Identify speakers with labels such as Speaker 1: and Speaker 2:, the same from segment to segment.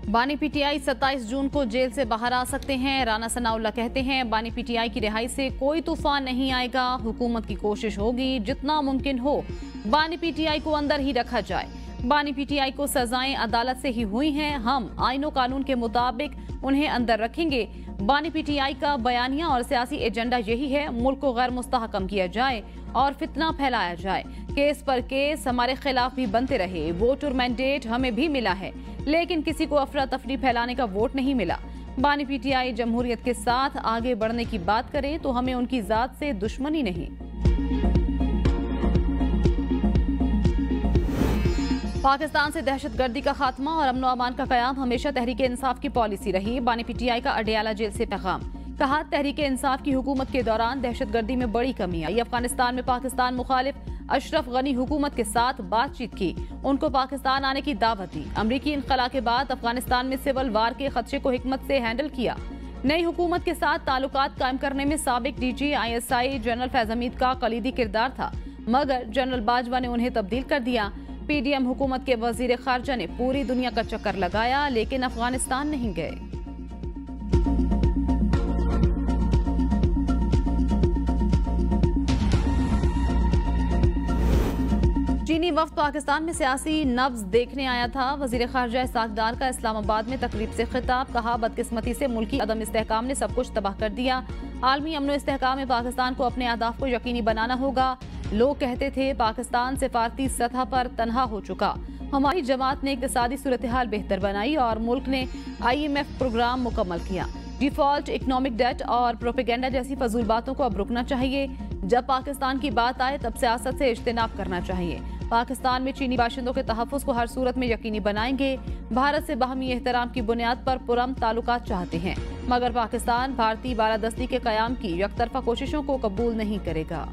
Speaker 1: बानी पीटीआई 27 जून को जेल से बाहर आ सकते हैं। राना सनाउल्लाह कहते हैं, बानी पीटीआई की रिहाई से कोई तूफान नहीं आएगा। हुकूमत की कोशिश होगी जितना मुमकिन हो बानी पीटीआई को अंदर ही रखा जाए। बानी पीटीआई को सजाएं अदालत से ही हुई हैं। हम आईनो कानून के मुताबिक उन्हें अंदर रखेंगे। बानी पीटीआई का बयानिया और सियासी एजेंडा यही है, मुल्क को गैर मुस्तहकम किया जाए और फितना फैलाया जाए। केस पर केस हमारे खिलाफ भी बनते रहे। वोट और मैंडेट हमें भी मिला है, लेकिन किसी को अफरा तफरी फैलाने का वोट नहीं मिला। बानी पीटीआई जमहूरियत के साथ आगे बढ़ने की बात करे तो हमें उनकी जात से दुश्मनी नहीं। पाकिस्तान से दहशतगर्दी का खात्मा और अमन अमान का कयाम हमेशा तहरीक इंसाफ की पॉलिसी रही। बानी पीटीआई का अडयाला जेल से पैगाम। कहा, तहरीक इंसाफ की हुकूमत के दौरान दहशतगर्दी में बड़ी कमी आई। अफगानिस्तान में पाकिस्तान मुखालिफ अशरफ गनी हुकूमत के साथ बातचीत की, उनको पाकिस्तान आने की दावत दी। अमरीकी इनखला के बाद अफगानिस्तान में सिविल वार के खदशे को हिकमत से हैंडल किया। नई हुकूमत के साथ ताल्लुकात कायम करने में साबिक DG ISI general Faiz Hamid का कलीदी किरदार था, मगर जनरल बाजवा ने उन्हें तब्दील कर दिया। PDM हुकूमत के वजीर खारजा ने पूरी दुनिया का चक्कर लगाया, लेकिन अफगानिस्तान नहीं गए। चीनी वफ्द पाकिस्तान में सियासी नब्ज देखने आया था। वजीर खारजा इसहाक डार का इस्लामाबाद में तकरीब से खिताब। कहा, बदकिस्मती से मुल्की अदम इस्तेहकाम ने सब कुछ तबाह कर दिया। आलमी अमन इस्तेहकाम में पाकिस्तान को अपने अहदाफ को यकीनी बनाना होगा। लोग कहते थे पाकिस्तान सिफारती सतह पर तनहा हो चुका। हमारी जमात ने इक्तिसादी सूरत हाल बेहतर बनाई और मुल्क ने IMF प्रोग्राम मुकम्मल किया। डिफॉल्ट, इकोनॉमिक डेट और प्रोपेगेंडा जैसी फजूल बातों को अब रुकना चाहिए। जब पाकिस्तान की बात आए तब सियासत से इज्तिनाब करना चाहिए। पाकिस्तान में चीनी बाशिंदों के तहफ़्फ़ुज़ को हर सूरत में यकीनी बनाएंगे। भारत से बाहमी एहतराम की बुनियाद पर पुरअमन ताल्लुकात चाहते हैं, मगर पाकिस्तान भारतीय बालादस्ती के क़याम की यकतरफा कोशिशों को कबूल नहीं करेगा।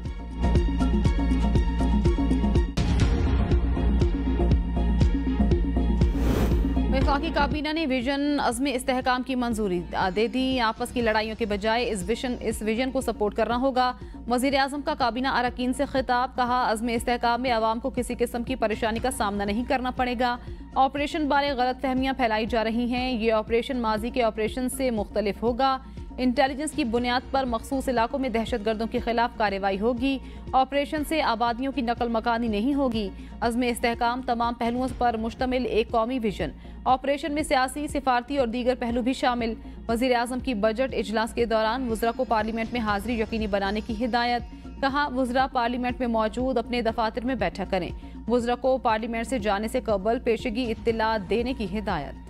Speaker 1: वफाकी काबीना ने विजन अज़्म इस्तेहकाम की मंजूरी दे दी। आपस की लड़ाइयों के बजाय इस विजन को सपोर्ट करना होगा। वज़ीर आज़म का काबीना अरकान से खिताब। कहा, अज़्म इस्तेहकाम में आवाम को किसी किस्म की परेशानी का सामना नहीं करना पड़ेगा। ऑपरेशन बारे गलत फहमियाँ फैलाई जा रही हैं। ये ऑपरेशन माजी के ऑपरेशन से मुख्तलिफ होगा। इंटेलिजेंस की बुनियाद पर मखसूस इलाकों में दहशतगर्दों के खिलाफ कार्रवाई होगी। ऑपरेशन से आबादियों की नकल मकानी नहीं होगी। अज़्म इस्तेहकाम तमाम पहलुओं पर मुश्तमिल एक कौमी विजन। ऑपरेशन में सियासी, सिफारती और दीगर पहलू भी शामिल। वज़ीर आज़म की बजट इजलास के दौरान वुज़रा को पार्लियामेंट में हाजिरी यकीनी बनाने की हिदायत। कहा, वुज़रा पार्लियामेंट में मौजूद अपने दफातर में बैठक करें। वुज़रा को पार्लियामेंट से जाने से कबल पेशगी इत्तला देने की हिदायत।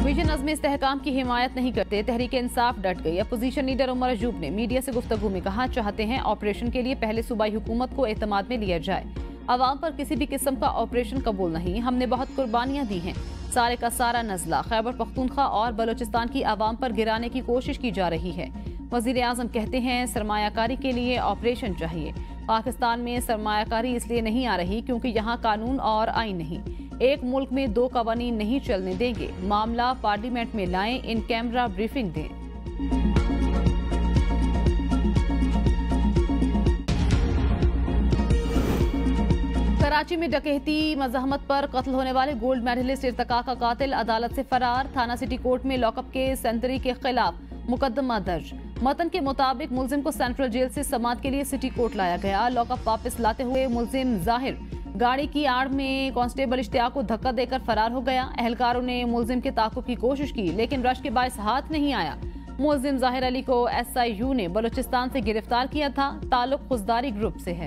Speaker 1: विजन अज़्म इस्तेहकाम की हिमायत नहीं करते, तहरीक इंसाफ डट गई। अपोजिशन लीडर उमर अजूब ने मीडिया से गुफ्तगू में कहा, चाहते हैं ऑपरेशन के लिए पहले सूबाई हुकूमत को एतमाद में लिया जाए। अवाम पर किसी भी किस्म का ऑपरेशन कबूल नहीं। हमने बहुत कुर्बानियां दी हैं। सारे का सारा नजला खैबर पख्तूनख्वा और बलोचिस्तान की आवाम पर गिराने की कोशिश की जा रही है। वजीर आजम कहते हैं, सरमायाकारी के लिए ऑपरेशन चाहिए। पाकिस्तान में सरमायाकारी इसलिए नहीं आ रही क्योंकि यहाँ कानून और आइन नहीं। एक मुल्क में दो कवानीन नहीं चलने देंगे। मामला पार्लियामेंट में लाएं, इन कैमरा ब्रीफिंग दें। कराची में डकैती मज़ाहमत पर कत्ल होने वाले गोल्ड मेडलिस्ट इर्तिका का कातिल अदालत से फरार। थाना सिटी कोर्ट में लॉकअप के सेंतरी के खिलाफ मुकदमा दर्ज। मतन के मुताबिक मुलजिम को सेंट्रल जेल से समाअत के लिए सिटी कोर्ट लाया गया। लॉकअप वापस लाते हुए मुलजिम जाहिर गाड़ी की आड़ में कांस्टेबल इश्तियाक को धक्का देकर फरार हो गया। एहलकारों ने मुलजिम के ताक़ुब की कोशिश की, लेकिन रश के बायस हाथ नहीं आया। मुलजिम जाहिर अली को SIU ने बलूचिस्तान से गिरफ्तार किया था। ताल्लुक खुजदारी ग्रुप से है।